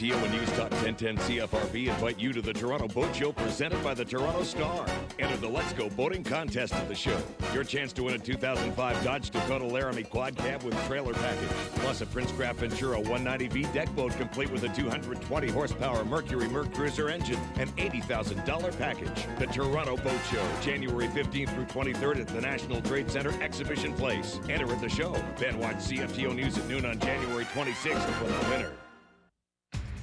CFTO and News Talk 1010 CFRB invite you to the Toronto Boat Show presented by the Toronto Star. Enter the Let's Go Boating contest of the show. Your chance to win a 2005 Dodge Dakota Laramie Quad Cab with trailer package, plus a Princecraft Ventura 190V deck boat complete with a 220 horsepower Mercury Cruiser engine and $80,000 package. The Toronto Boat Show, January 15th through 23rd at the National Trade Center Exhibition Place. Enter at the show. Then watch CFTO News at noon on January 26th for the winner.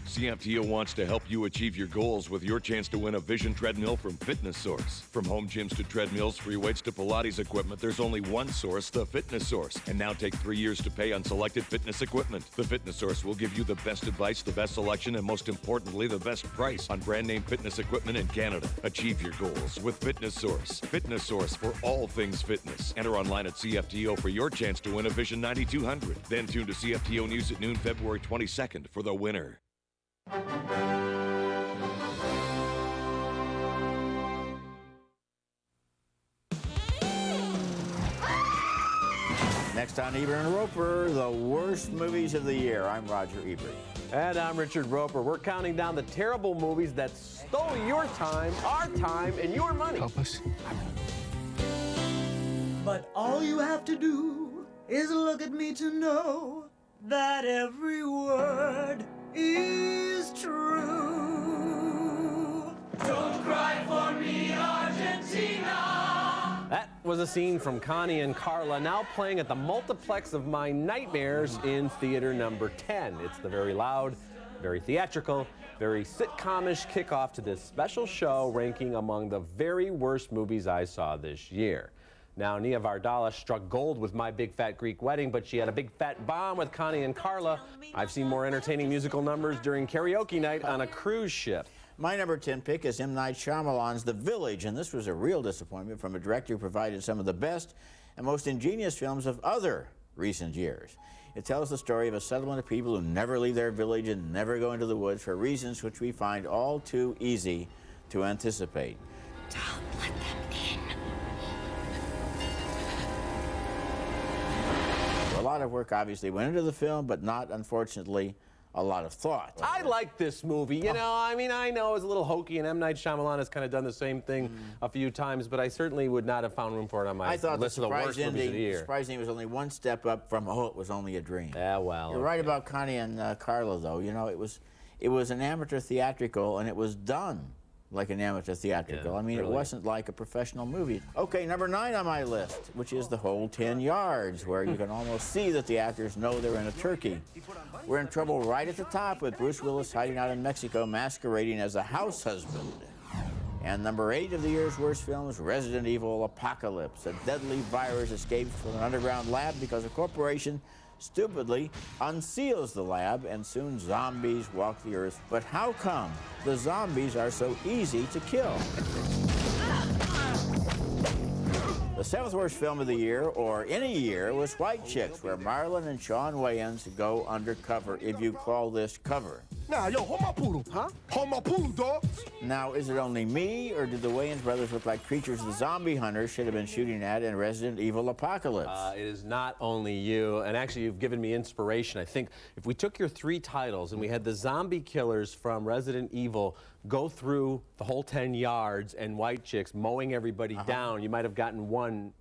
CFTO wants to help you achieve your goals with your chance to win a Vision treadmill from Fitness Source. From home gyms to treadmills, free weights to Pilates equipment, there's only one source, the Fitness Source. And now take 3 years to pay on selected fitness equipment. The Fitness Source will give you the best advice, the best selection, and most importantly, the best price on brand name fitness equipment in Canada. Achieve your goals with Fitness Source. Fitness Source for all things fitness. Enter online at CFTO for your chance to win a Vision 9200. Then tune to CFTO News at noon, February 22nd for the winner. Next on Ebert and Roeper, the worst movies of the year. I'm Roger Ebert. And I'm Richard Roeper. We're counting down the terrible movies that stole your time, our time, and your money. Help us. But all you have to do is look at me to know that every word is true. Don't cry for me, Argentina. That was a scene from Connie and Carla, now playing at the multiplex of my nightmares in theater number 10. It's the very loud, very theatrical, very sitcom-ish kickoff to this special show ranking among the very worst movies I saw this year. Now, Nia Vardalos struck gold with My Big Fat Greek Wedding, but she had a big fat bomb with Connie and Carla. I've seen more entertaining musical numbers during karaoke night on a cruise ship. My number 10 pick is M. Night Shyamalan's The Village, and this was a real disappointment from a director who provided some of the best and most ingenious films of other recent years. It tells the story of a settlement of people who never leave their village and never go into the woods for reasons which we find all too easy to anticipate. Don't let them in. A lot of work obviously went into the film, but not, unfortunately, a lot of thought. I like this movie. You know, I mean, I know it's a little hokey, and M. Night Shyamalan has kind of done the same thing a few times, but I certainly would not have found room for it on my list of the worst movies of the year. Surprisingly, it was only one step up from, oh, it was only a dream. Yeah, well. You're right about Connie and Carla, though. You know, it was an amateur theatrical, and it was done like an amateur theatrical. Yeah, I mean, really. It wasn't like a professional movie. Okay, number 9 on my list, which is The Whole 10 Yards, where you can almost see that the actors know they're in a turkey. We're in trouble right at the top with Bruce Willis hiding out in Mexico masquerading as a house husband. And number 8 of the year's worst films, Resident Evil Apocalypse. A deadly virus escapes from an underground lab because a corporation stupidly unseals the lab, and soon zombies walk the earth. But how come the zombies are so easy to kill? The 7th worst film of the year, or any year, was White Chicks, where Marlon and Sean Wayans go undercover, if you call this cover. Nah, yo, hold my poodle. Huh? Hold my poodle, dog. Now, is it only me, or did the Wayans brothers look like creatures the zombie hunters should have been shooting at in Resident Evil Apocalypse? It is not only you, and actually you've given me inspiration. I think if we took your 3 titles and we had the zombie killers from Resident Evil go through the whole 10 yards and White Chicks mowing everybody down, you might have gotten one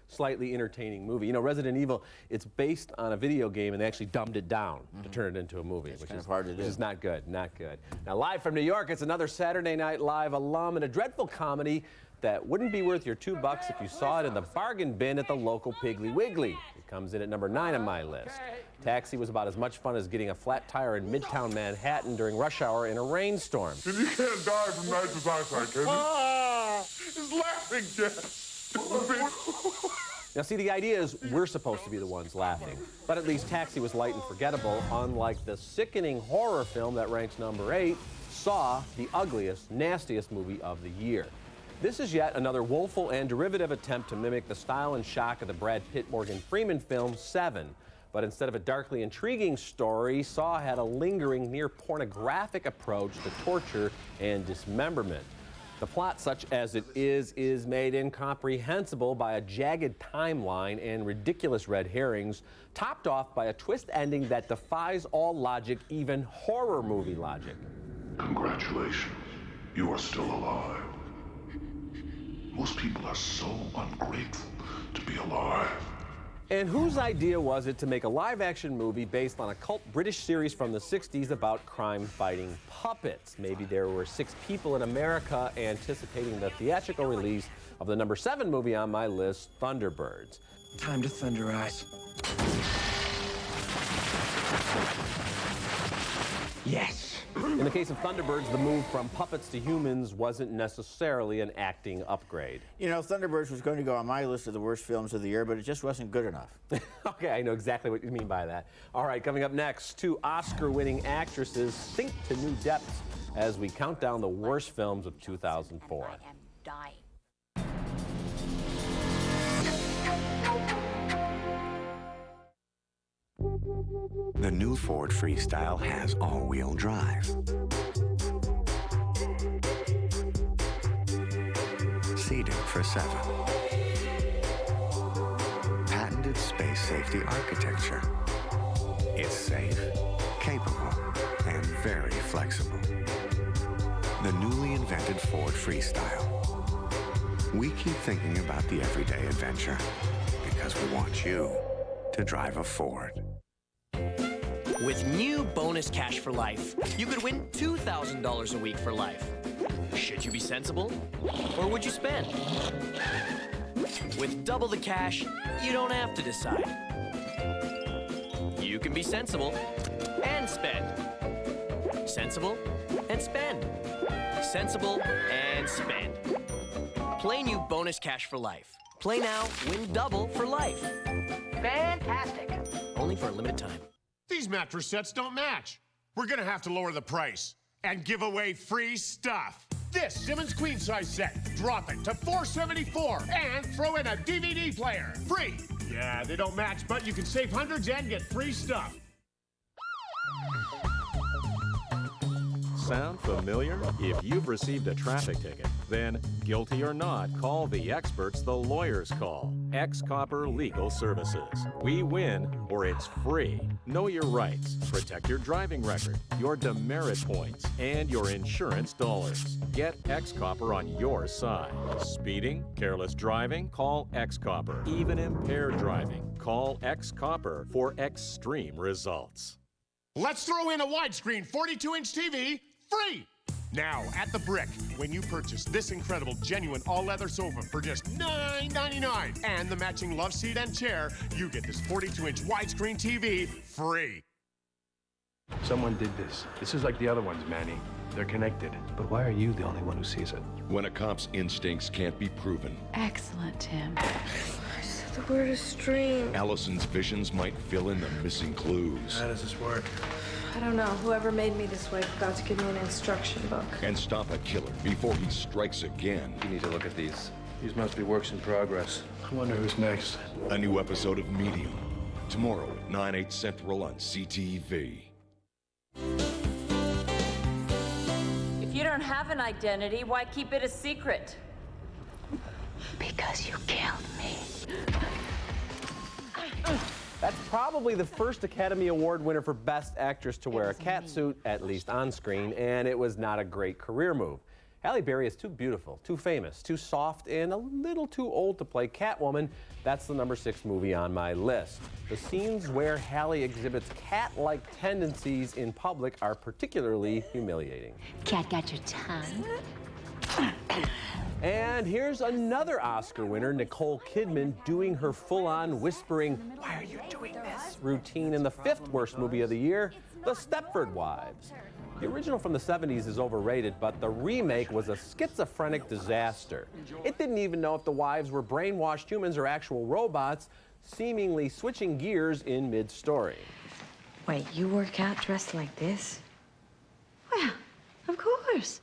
slightly entertaining movie. You know, Resident Evil, it's based on a video game, and they actually dumbed it down to turn it into a movie, which is hard to do. Which is not good, not good. Now, live from New York, it's another Saturday Night Live alum and a dreadful comedy that wouldn't be worth your $2 if you saw it in the bargain bin at the local Piggly Wiggly. It comes in at number 9 on my list. Taxi was about as much fun as getting a flat tire in Midtown Manhattan during rush hour in a rainstorm. You can't die from nitrous oxide, can you? Ah! It's laughing gas. Now, see, the idea is we're supposed to be the ones laughing, but at least Taxi was light and forgettable, unlike the sickening horror film that ranks number 8, Saw, the ugliest, nastiest movie of the year. This is yet another woeful and derivative attempt to mimic the style and shock of the Brad Pitt-Morgan Freeman film, Seven. But instead of a darkly intriguing story, Saw had a lingering, near pornographic approach to torture and dismemberment. The plot, such as it is made incomprehensible by a jagged timeline and ridiculous red herrings, topped off by a twist ending that defies all logic, even horror movie logic. Congratulations, you are still alive. Most people are so ungrateful to be alive. And whose idea was it to make a live-action movie based on a cult British series from the 60s about crime-fighting puppets? Maybe there were 6 people in America anticipating the theatrical release of the number 7 movie on my list, Thunderbirds. Time to thunderize. Yes! In the case of Thunderbirds, the move from puppets to humans wasn't necessarily an acting upgrade. You know, Thunderbirds was going to go on my list of the worst films of the year, but it just wasn't good enough. Okay, I know exactly what you mean by that. All right, coming up next, 2 Oscar-winning actresses sink to new depths as we count down the worst films of 2004. I am dying. The new Ford Freestyle has all-wheel drive, seating for 7, patented space safety architecture. It's safe, capable, and very flexible. The newly invented Ford Freestyle. We keep thinking about the everyday adventure because we want you to drive a Ford. With new bonus cash for life, you could win $2,000 a week for life. Should you be sensible, or would you spend? With double the cash, you don't have to decide. You can be sensible and spend. Sensible and spend. Sensible and spend. Play new bonus cash for life. Play now, win double for life. Fantastic. Only for a limited time. These mattress sets don't match. We're gonna have to lower the price and give away free stuff. This Simmons queen size set, drop it to $474 and throw in a DVD player, free. Yeah, they don't match, but you can save hundreds and get free stuff. Sound familiar? If you've received a traffic ticket, then, guilty or not, call the experts the lawyers call. Ex-Copper Legal Services. We win, or it's free. Know your rights. Protect your driving record, your demerit points, and your insurance dollars. Get Ex-Copper on your side. Speeding, careless driving, call Ex-Copper. Even impaired driving, call Ex-Copper for extreme results. Let's throw in a widescreen 42-inch TV, free! Now, at the Brick, when you purchase this incredible, genuine, all-leather sofa for just $9.99 and the matching love seat and chair, you get this 42-inch widescreen TV free. Someone did this. This is like the other ones, Manny. They're connected. But why are you the only one who sees it? When a cop's instincts can't be proven, Excellent, Tim. The word is stream. Allison's visions might fill in the missing clues. How does this work? I don't know. Whoever made me this way forgot to give me an instruction book. And stop a killer before he strikes again. You need to look at these. These must be works in progress. I wonder who's next. A new episode of Medium. Tomorrow at 9/8 Central on CTV. If you don't have an identity, why keep it a secret? Because you killed me. That's probably the first Academy Award winner for Best Actress to wear a catsuit, at least on screen, and it was not a great career move. Halle Berry is too beautiful, too famous, too soft, and a little too old to play Catwoman. That's the number 6 movie on my list. The scenes where Halle exhibits cat-like tendencies in public are particularly humiliating. Cat got your tongue? And here's another Oscar winner, Nicole Kidman, doing her full-on whispering, "Why are you doing this?" routine in the 5th worst movie of the year, The Stepford Wives. The original from the 70s is overrated, but the remake was a schizophrenic disaster. It didn't even know if the wives were brainwashed humans or actual robots, seemingly switching gears in mid-story. Wait, you work out dressed like this? Well, of course.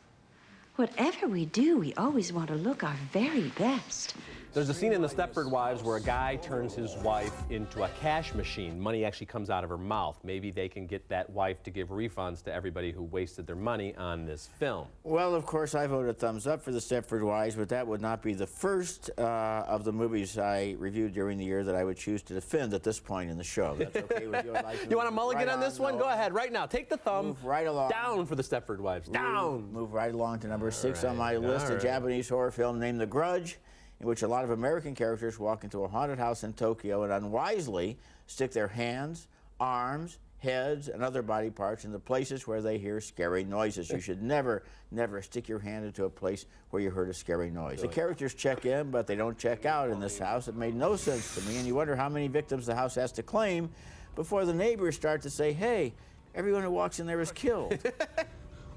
Whatever we do, we always want to look our very best. There's a scene in The Stepford Wives where a guy turns his wife into a cash machine. Money actually comes out of her mouth. Maybe they can get that wife to give refunds to everybody who wasted their money on this film. Well, of course, I voted thumbs up for The Stepford Wives, but that would not be the first of the movies I reviewed during the year that I would choose to defend at this point in the show. That's okay with you? You want a mulligan on this one? Go ahead, right now. Take the thumb. Move right along. Down for The Stepford Wives. Down. Move right along to number 6 on my list, a Japanese horror film named The Grudge, in which a lot of American characters walk into a haunted house in Tokyo and unwisely stick their hands, arms, heads, and other body parts into places where they hear scary noises. You should never, never stick your hand into a place where you heard a scary noise. The characters check in, but they don't check out in this house. It made no sense to me, and you wonder how many victims the house has to claim before the neighbors start to say, hey, everyone who walks in there is killed.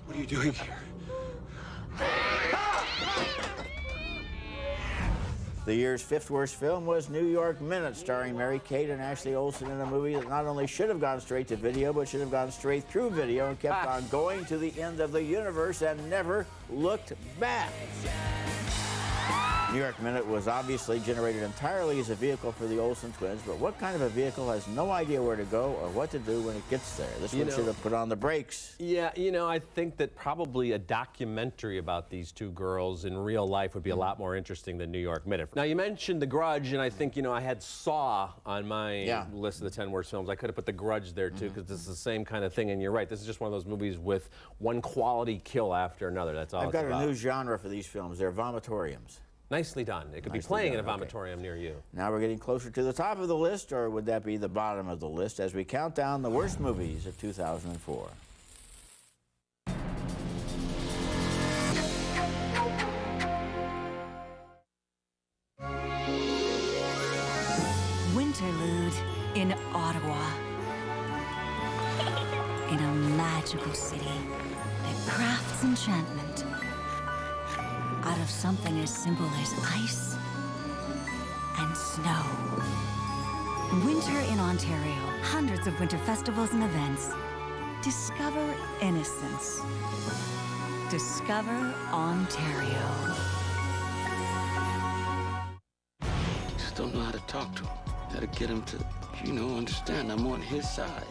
What are you doing here? The year's 5th worst film was New York Minute, starring Mary-Kate and Ashley Olsen, in a movie that not only should have gone straight to video, but should have gone straight through video and kept on going to the end of the universe and never looked back. New York Minute was obviously generated entirely as a vehicle for the Olsen twins, but what kind of a vehicle has no idea where to go or what to do when it gets there? This one should have put on the brakes. Yeah, you know, I think that probably a documentary about these two girls in real life would be a lot more interesting than New York Minute. Now, you mentioned The Grudge, and I think, you know, I had Saw on my list of the 10 worst films. I could have put The Grudge there, too, because this is the same kind of thing, and you're right. This is just one of those movies with one quality kill after another. That's all I've got a new genre for these films. They're vomitoriums. Nicely done. It could be playing in a vomitorium near you. Now we're getting closer to the top of the list, or would that be the bottom of the list, as we count down the worst movies of 2004. Winterlude in Ottawa. In a magical city that crafts enchantment out of something as simple as ice and snow. Winter in Ontario. Hundreds of winter festivals and events. Discover innocence. Discover Ontario. Just don't know how to talk to him. How to get him to, you know, understand I'm on his side.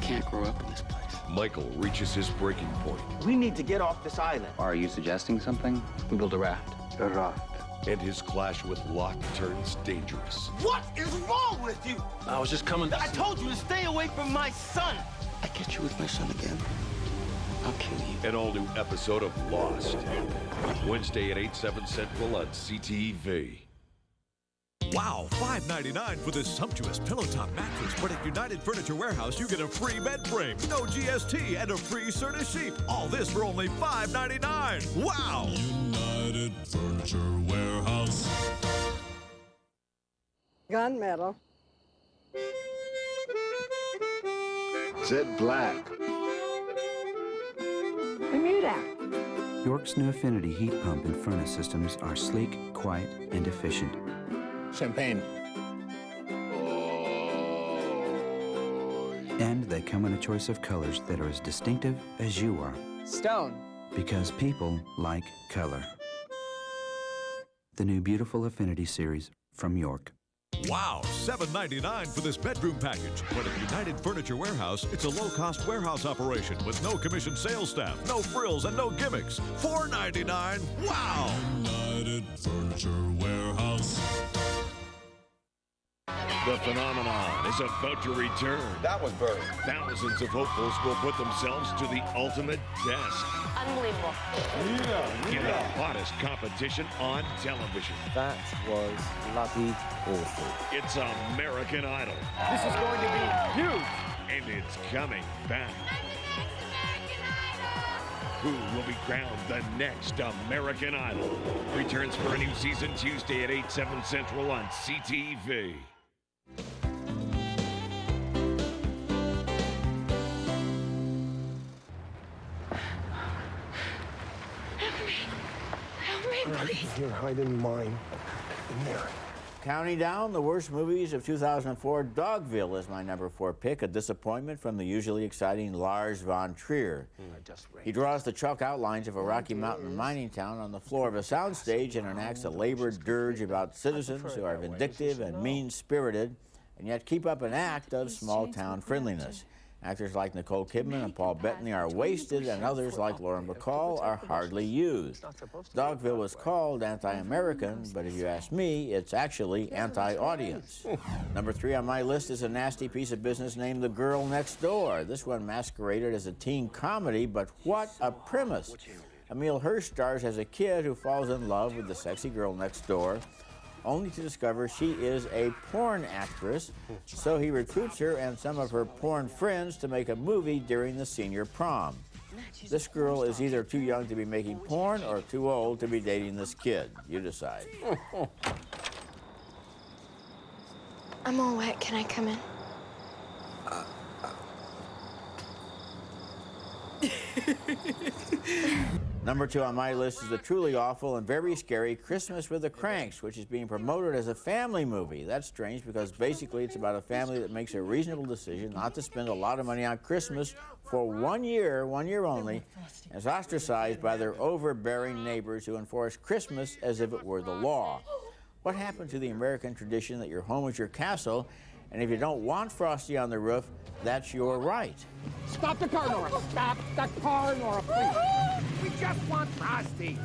Can't grow up in this place. Michael reaches his breaking point. We need to get off this island. Are you suggesting something? We build a raft. A raft. And his clash with Locke turns dangerous. What is wrong with you? I was just coming. I told you to stay away from my son. I get you with my son again. I'll kill you. An all-new episode of Lost. Wednesday at 8/7 Central on CTV. Wow, $5.99 for this sumptuous pillow top mattress. But at United Furniture Warehouse, you get a free bed frame, no GST, and a free Serta sheet. All this for only $5.99. Wow! United Furniture Warehouse. Gunmetal. Jet black. Bermuda. York's new Affinity heat pump and furnace systems are sleek, quiet, and efficient. Champagne. And they come in a choice of colors that are as distinctive as you are. Stone. Because people like color. The new beautiful Affinity series from York. Wow, $7.99 for this bedroom package. But at United Furniture Warehouse, it's a low-cost warehouse operation with no commission sales staff, no frills, and no gimmicks. $4.99. Wow! United Furniture Warehouse. The phenomenon is about to return. That was Bird. Thousands of hopefuls will put themselves to the ultimate test. Unbelievable. In the hottest competition on television. That was bloody awful. It's American Idol. This is going to be huge. And it's coming back. Who will be crowned the next American Idol? Returns for a new season Tuesday at 8/7 Central on CTV. Help me, please. Here, hide in mine. In there. Counting down the worst movies of 2004, Dogville is my number 4 pick, a disappointment from the usually exciting Lars von Trier. He draws the chalk outlines of a Rocky Mountain mining town on the floor of a soundstage and enacts a labored dirge about citizens who are vindictive and mean-spirited and yet keep up an act of small-town friendliness. Actors like Nicole Kidman and Paul Bettany are wasted, and others like Lauren Bacall are hardly used. Dogville was called anti-American, but if you ask me, it's actually anti-audience. Number 3 on my list is a nasty piece of business named The Girl Next Door. This one masqueraded as a teen comedy, but what a premise. Emile Hirsch stars as a kid who falls in love with the sexy girl next door, only to discover she is a porn actress, so he recruits her and some of her porn friends to make a movie during the senior prom. This girl is either too young to be making porn or too old to be dating this kid. You decide. I'm all wet. Can I come in? Number 2 on my list is the truly awful and very scary Christmas with the Cranks, which is being promoted as a family movie. That's strange because basically it's about a family that makes a reasonable decision not to spend a lot of money on Christmas for 1 year only, and is ostracized by their overbearing neighbors who enforce Christmas as if it were the law. What happened to the American tradition that your home is your castle, and if you don't want Frosty on the roof, that's your right? Stop the car, Nora! Stop the car, Nora, please! We just want Frosty!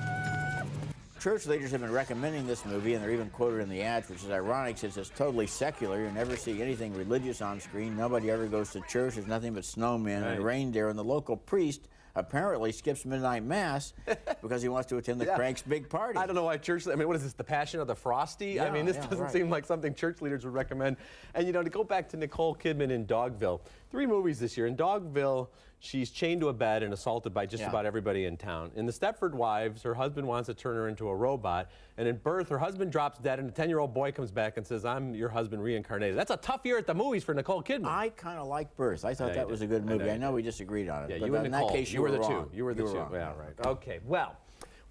Church leaders have been recommending this movie, and they're even quoted in the ads, which is ironic since it's totally secular. You never see anything religious on screen. Nobody ever goes to church. There's nothing but snowmen and reindeer, and the local priest apparently skips midnight mass because he wants to attend the Cranks' big party. I don't know why church, I mean, what is this, the Passion of the Frosty? Yeah, I mean, this doesn't seem like something church leaders would recommend. And, you know, to go back to Nicole Kidman in Dogville, 3 movies this year. In Dogville, she's chained to a bed and assaulted by just about everybody in town. In The Stepford Wives, her husband wants to turn her into a robot. And in Birth, her husband drops dead, and a 10-year-old boy comes back and says, "I'm your husband reincarnated." That's a tough year at the movies for Nicole Kidman. I kind of like Birth. I thought that was a good movie. I know we disagreed on it. Yeah, but you and in Nicole, that case, you were the wrong. two. You were the two. wrong. Yeah, right. Okay, well,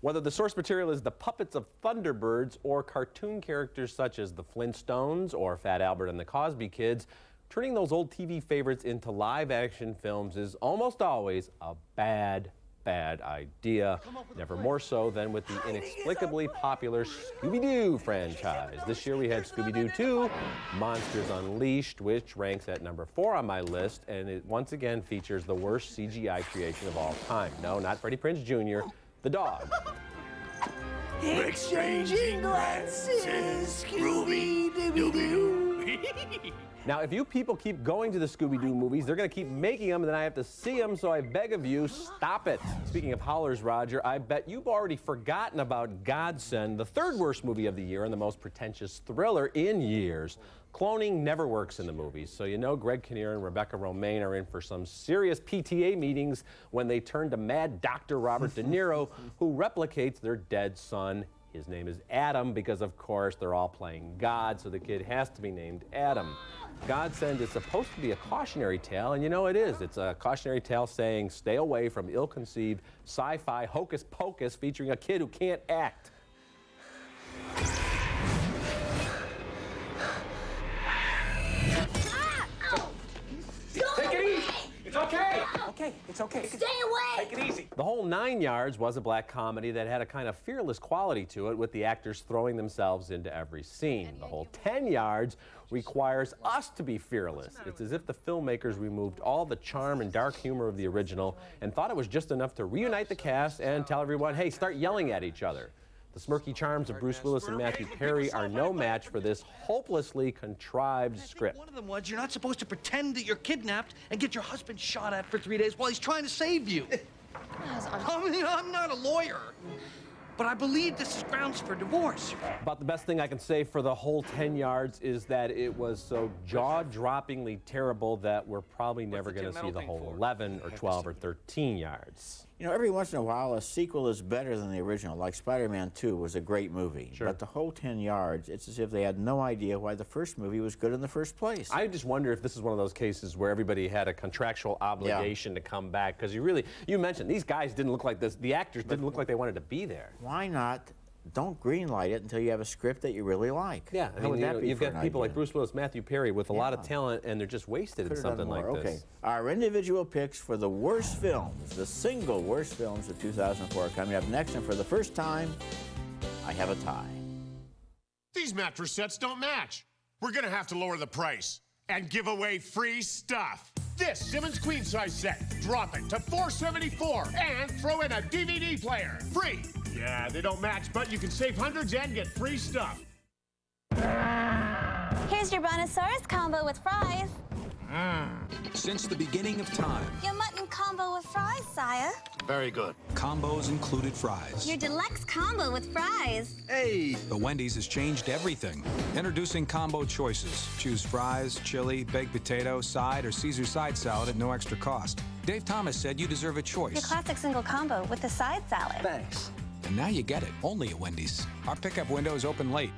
whether the source material is the puppets of Thunderbirds or cartoon characters such as the Flintstones or Fat Albert and the Cosby Kids, turning those old TV favorites into live-action films is almost always a bad idea, never more so than with the inexplicably popular Scooby-Doo franchise. This year we had Scooby-Doo 2, Monsters Unleashed, which ranks at number 4 on my list, and it once again features the worst CGI creation of all time. No, not Freddie Prinze Jr., the dog. Exchanging glances, Scooby-Doo. Now, if you people keep going to the Scooby-Doo movies, they're going to keep making them, and then I have to see them, so I beg of you, stop it. Speaking of howlers, Roger, I bet you've already forgotten about Godsend, the 3rd worst movie of the year and the most pretentious thriller in years. Cloning never works in the movies, so you know Greg Kinnear and Rebecca Romaine are in for some serious PTA meetings when they turn to Mad Dr. Robert De Niro, who replicates their dead son. His name is Adam because, of course, they're all playing God, so the kid has to be named Adam. Godsend is supposed to be a cautionary tale, and you know it is. It's a cautionary tale saying stay away from ill-conceived sci-fi hocus-pocus featuring a kid who can't act. Take it easy! It's okay! Okay, it's okay. Stay away! Take it easy. The whole 9 Yards was a black comedy that had a kind of fearless quality to it, with the actors throwing themselves into every scene. The whole 10 Yards requires us to be fearless. It's as if the filmmakers removed all the charm and dark humor of the original and thought it was just enough to reunite the cast and tell everyone, hey, start yelling at each other. The smirky charms of Bruce Willis and Matthew Perry are no match for this hopelessly contrived script. One of them was you're not supposed to pretend that you're kidnapped and get your husband shot at for 3 days while he's trying to save you. I mean, I'm not a lawyer, but I believe this is grounds for divorce. About the best thing I can say for the whole 10 Yards is that it was so jaw-droppingly terrible that we're probably never going to see the whole 11 or 12 or 13 Yards. You know, every once in a while, a sequel is better than the original, like Spider-Man 2 was a great movie. Sure. But the whole 10 Yards, it's as if they had no idea why the first movie was good in the first place. I just wonder if this is one of those cases where everybody had a contractual obligation to come back, because you mentioned these guys didn't look like this, the actors didn't look like they wanted to be there. Why not don't greenlight it until you have a script that you really like. Yeah, How would that be you've for got an people idea? like Bruce Willis, Matthew Perry with a lot of talent, and they're just wasted in Could've done something like more. this. Okay. Our individual picks for the worst films, the single worst films of 2004 are coming up next, and for the first time, I have a tie. These mattress sets don't match. We're gonna have to lower the price and give away free stuff. This Simmons queen size set, drop it to $474 and throw in a DVD player, free. Yeah, they don't match, but you can save hundreds and get free stuff. Here's your Brontosaurus combo with fries. Since the beginning of time, Your mutton combo with fries, sire. very good. Combos included fries. Your deluxe combo with fries. Hey! The Wendy's has changed everything. Introducing combo choices. Choose fries, chili, baked potato, side, or Caesar side salad at no extra cost. Dave Thomas said you deserve a choice. Your classic single combo with the side salad. Thanks. And now you get it, only at Wendy's. Our pickup window is open late.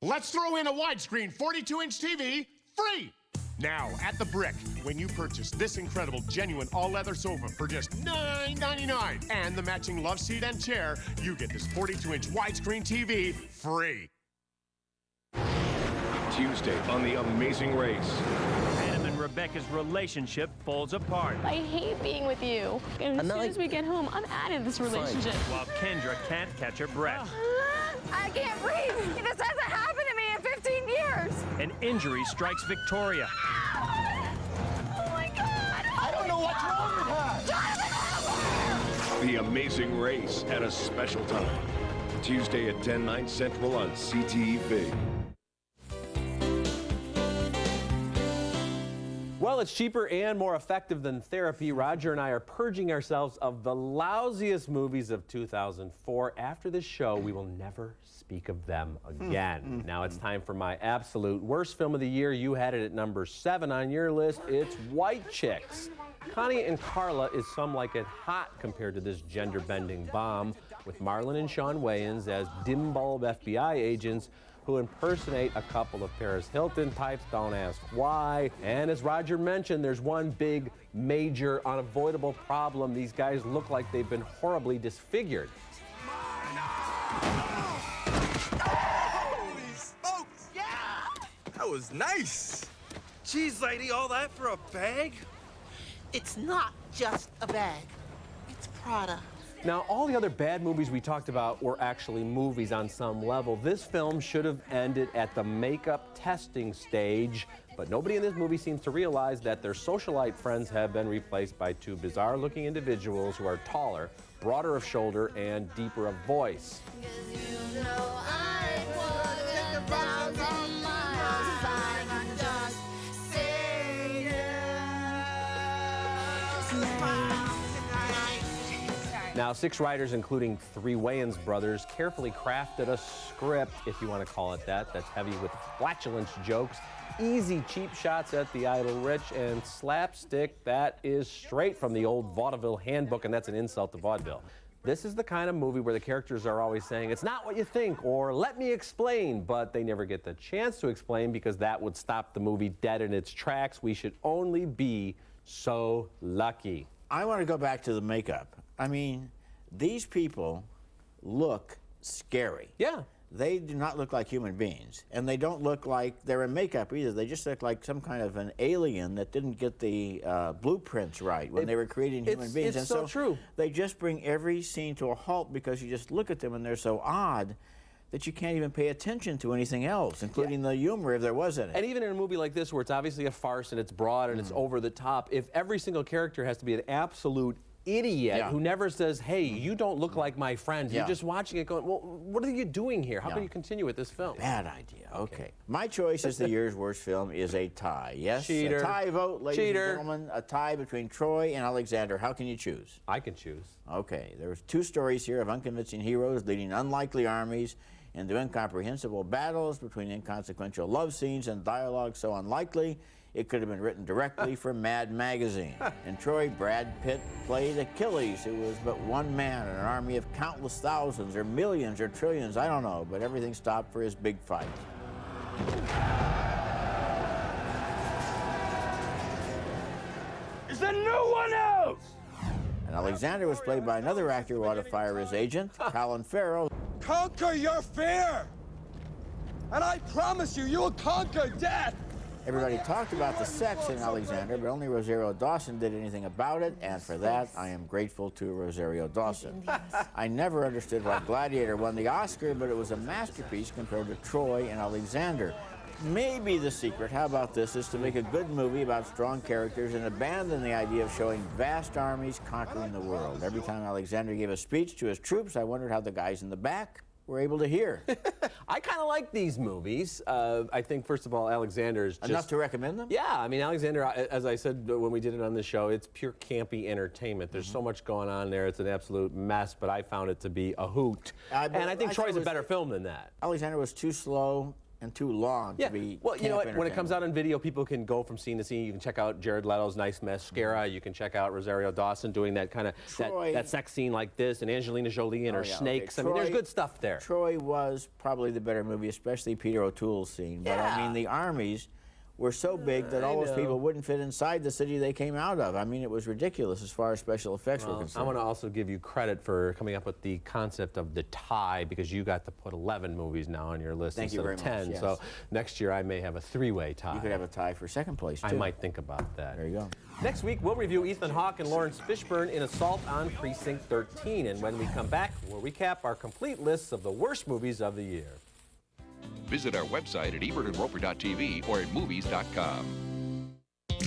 Let's throw in a widescreen 42-inch TV, free. Now, at the Brick, when you purchase this incredible, genuine all-leather sofa for just $9.99 and the matching love seat and chair, you get this 42-inch widescreen TV free. Tuesday on The Amazing Race. Adam and Rebecca's relationship falls apart. I hate being with you. And as soon as we get home, I'm out of this relationship. While Kendra can't catch her breath. I can't breathe. This hasn't happened to me in 15 years. An injury strikes Victoria. Oh my God. I don't know what's wrong with her. The Amazing Race at a special time. Tuesday at 10/9 Central on CTV. Well, it's cheaper and more effective than therapy. Roger and I are purging ourselves of the lousiest movies of 2004. After this show, we will never speak of them again. Now it's time for my absolute worst film of the year. You had it at number 7 on your list. It's White Chicks. Connie and Carla is some like it hot compared to this gender-bending bomb, with Marlon and Shawn Wayans as dim bulb FBI agents who impersonate a couple of Paris Hilton types, don't ask why. And as Roger mentioned, there's one big, major, unavoidable problem. These guys look like they've been horribly disfigured. Holy smokes! Yeah! That was nice. Geez, lady, all that for a bag? It's not just a bag. It's Prada. Now, all the other bad movies we talked about were actually movies on some level. This film should have ended at the makeup testing stage, but nobody in this movie seems to realize that their socialite friends have been replaced by two bizarre-looking individuals who are taller, broader of shoulder, and deeper of voice. Now, 6 writers, including 3 Wayans brothers, carefully crafted a script, if you want to call it that, that's heavy with flatulence jokes, easy cheap shots at the idle rich, and slapstick that is straight from the old vaudeville handbook, and that's an insult to vaudeville. This is the kind of movie where the characters are always saying, "It's not what you think," or "Let me explain," but they never get the chance to explain because that would stop the movie dead in its tracks. We should only be so lucky. I want to go back to the makeup. I mean, these people look scary. Yeah. They do not look like human beings. And they don't look like they're in makeup either. They just look like some kind of an alien that didn't get the blueprints right when they were creating human beings. It's so true. They just bring every scene to a halt because you just look at them and they're so odd that you can't even pay attention to anything else, including the humor, if there was any. And even in a movie like this, where it's obviously a farce and it's broad and it's over the top, if every single character has to be an absolute idiot who never says, "Hey, you don't look like my friend," you're just watching it going, "Well, what are you doing here? How can you continue with this film?" Bad idea. Okay. My choice as the year's worst film is a tie. Yes, Cheater. a tie vote, ladies Cheater. and gentlemen. A tie between Troy and Alexander. How can you choose? I can choose. Okay. There's 2 stories here of unconvincing heroes leading unlikely armies into incomprehensible battles between inconsequential love scenes and dialogue so unlikely it could have been written directly for Mad Magazine. In Troy, Brad Pitt played Achilles, who was but one man in an army of countless thousands or millions or trillions, I don't know, but everything stopped for his big fight. Is there no one else? And Alexander was played by another actor who ought to fire his agent, Colin Farrell. Conquer your fear! And I promise you, you will conquer death! Everybody talked about the sex in Alexander, but only Rosario Dawson did anything about it, and for that, I am grateful to Rosario Dawson. I never understood why Gladiator won the Oscar, but it was a masterpiece compared to Troy and Alexander. Maybe the secret, how about this, is to make a good movie about strong characters and abandon the idea of showing vast armies conquering the world. Every time Alexander gave a speech to his troops, I wondered how the guys in the back were able to hear. I kind of like these movies. I think, first of all, Alexander is just... Enough to recommend them? Yeah, I mean, Alexander, as I said when we did it on the show, it's pure campy entertainment. There's so much going on there. It's an absolute mess, but I found it to be a hoot. And I think Troy's a better film than that. Alexander was too slow and too long to be well, you know what? When it comes out on video, people can go from scene to scene. You can check out Jared Leto's nice mascara. You can check out Rosario Dawson doing that kind of that sex scene like this, and Angelina Jolie and her snakes. Okay. I mean, there's good stuff there. Troy was probably the better movie, especially Peter O'Toole's scene. But I mean, the armies were so big that all those people wouldn't fit inside the city they came out of. I mean, it was ridiculous as far as special effects were concerned. I want to also give you credit for coming up with the concept of the tie, because you got to put 11 movies now on your list instead of 10. Yes. So next year I may have a three-way tie. You could have a tie for second place, too. I might think about that. There you go. Next week, we'll review Ethan Hawke and Lawrence Fishburne in Assault on Precinct 13. And when we come back, we'll recap our complete lists of the worst movies of the year. Visit our website at ebertandroeper.tv or at movies.com.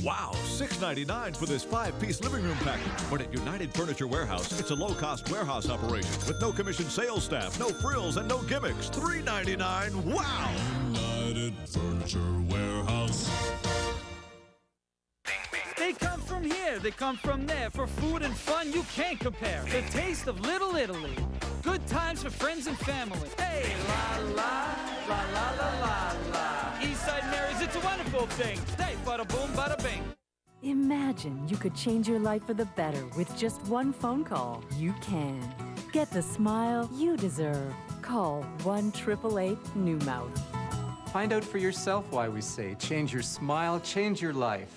Wow, $6.99 for this 5-piece living room package. But at United Furniture Warehouse, it's a low-cost warehouse operation with no commission sales staff, no frills, and no gimmicks. $3.99. Wow! United Furniture Warehouse. They come from here, they come from there. For food and fun, you can't compare. The taste of Little Italy. Good times for friends and family. Hey, la la, la la la la la. Eastside Mary's, it's a wonderful thing. Hey, bada boom, bada bing. Imagine you could change your life for the better with just one phone call. You can. Get the smile you deserve. Call 1-888-NEW-MOUTH. Find out for yourself why we say change your smile, change your life.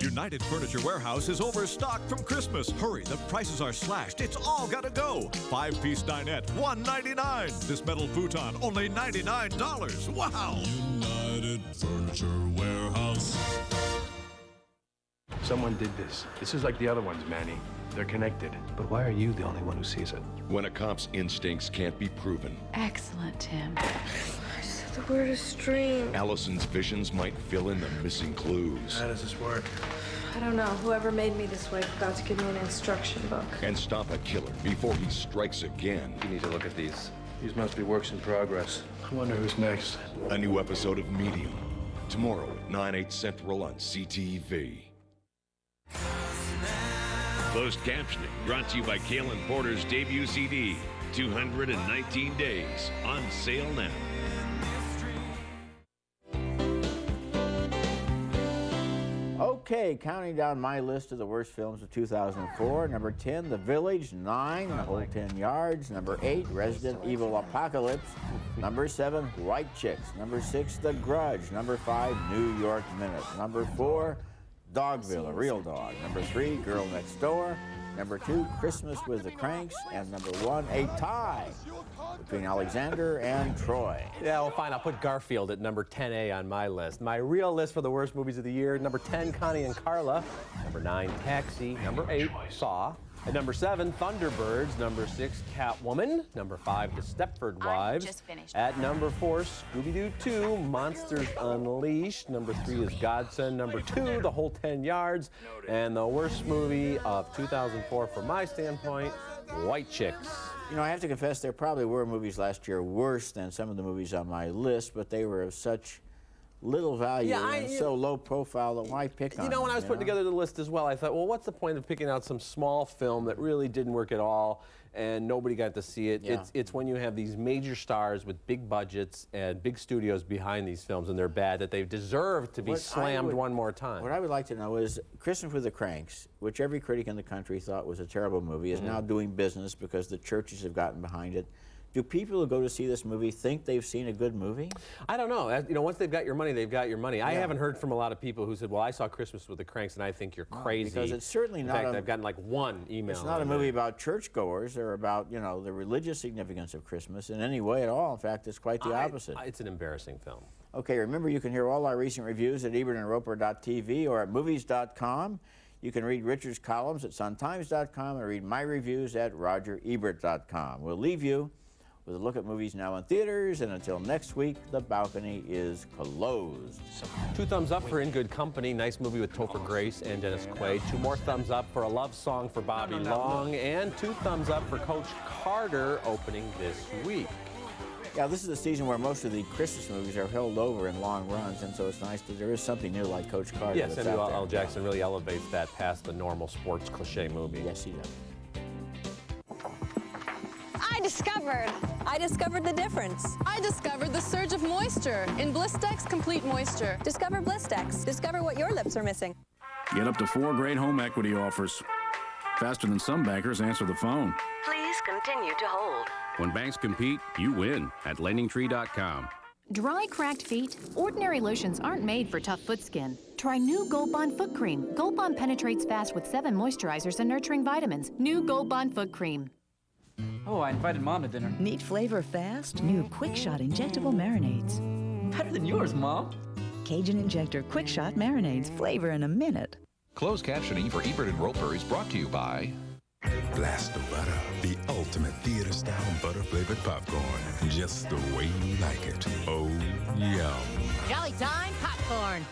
United Furniture Warehouse is overstocked from Christmas. Hurry, the prices are slashed. It's all gotta go. 5-piece dinette, $1.99. This metal futon, only $99. Wow! United Furniture Warehouse. Someone did this. This is like the other ones, Manny. They're connected. But why are you the only one who sees it? When a cop's instincts can't be proven, Excellent, Tim. The word is stream. Allison's visions might fill in the missing clues. How does this work? I don't know. Whoever made me this way forgot to give me an instruction book. And stop a killer before he strikes again. You need to look at these. These must be works in progress. I wonder who's next. A new episode of Medium. Tomorrow at 9/8 Central on CTV. Closed captioning brought to you by Kalen Porter's debut CD, 219 Days, on sale now. Okay, counting down my list of the worst films of 2004. Number 10, The Village. 9, The Whole 10 Yards. Number 8, Resident Evil Apocalypse. Number 7, White Chicks. Number 6, The Grudge. Number 5, New York Minute. Number 4, Dogville, a real dog. Number 3, Girl Next Door. Number 2, Christmas with the Cranks. And number 1, a tie between Alexander and Troy. Yeah, well, fine. I'll put Garfield at number 10A on my list. My real list for the worst movies of the year: number 10, Connie and Carla. Number 9, Taxi. Number 8, Saw. At number 7, Thunderbirds. Number 6, Catwoman. Number 5, The Stepford Wives. just finished. At number 4, Scooby-Doo 2, Monsters Unleashed. Number 3 is Godsend. Number 2, The Whole 10 Yards. And the worst movie of 2004 from my standpoint, White Chicks. You know, I have to confess there probably were movies last year worse than some of the movies on my list, but they were of such little value and so low profile that why pick on You know, when I was putting together the list as well, I thought, well, what's the point of picking out some small film that really didn't work at all and nobody got to see it? Yeah. It's when you have these major stars with big budgets and big studios behind these films and they're bad that they deserve to be slammed one more time. What I would like to know is Christmas with the Cranks, which every critic in the country thought was a terrible movie, is now doing business because the churches have gotten behind it. Do people who go to see this movie think they've seen a good movie? I don't know. You know, once they've got your money, they've got your money. I haven't heard from a lot of people who said, well, I saw Christmas with the Cranks and I think you're crazy. Because it's certainly In not fact, I've gotten like one email. It's not a movie about churchgoers or about, you know, the religious significance of Christmas in any way at all. In fact, it's quite the opposite. It's an embarrassing film. Okay, remember you can hear all our recent reviews at ebertandroeper.tv or at movies.com. You can read Richard's columns at suntimes.com and read my reviews at rogerebert.com. We'll leave you with a look at movies now in theaters, and until next week, the balcony is closed. 2 thumbs up for In Good Company, nice movie with Topher Grace and Dennis Quaid. 2 more thumbs up for A Love Song for Bobby Long, and 2 thumbs up for Coach Carter opening this week. Yeah, this is the season where most of the Christmas movies are held over in long runs, and so it's nice that there is something new like Coach Carter. Yes, Samuel L. Jackson really elevates that past the normal sports cliche movie. Yes, he does. I discovered the difference. I discovered the surge of moisture in Blistex Complete Moisture. Discover Blistex. Discover what your lips are missing. Get up to 4 great home equity offers. Faster than some bankers answer the phone. Please continue to hold. When banks compete, you win at LendingTree.com. Dry, cracked feet? Ordinary lotions aren't made for tough foot skin. Try new Gold Bond Foot Cream. Gold Bond penetrates fast with 7 moisturizers and nurturing vitamins. New Gold Bond Foot Cream. Oh, I invited Mom to dinner. Need flavor fast? New Quick Shot injectable marinades. Better than yours, Mom. Cajun Injector Quick Shot marinades. Flavor in a minute. Closed captioning for Ebert and Roeper is brought to you by Blaster Butter, the ultimate theater-style butter-flavored popcorn. Just the way you like it. Oh, yum. Jolly Time popcorn.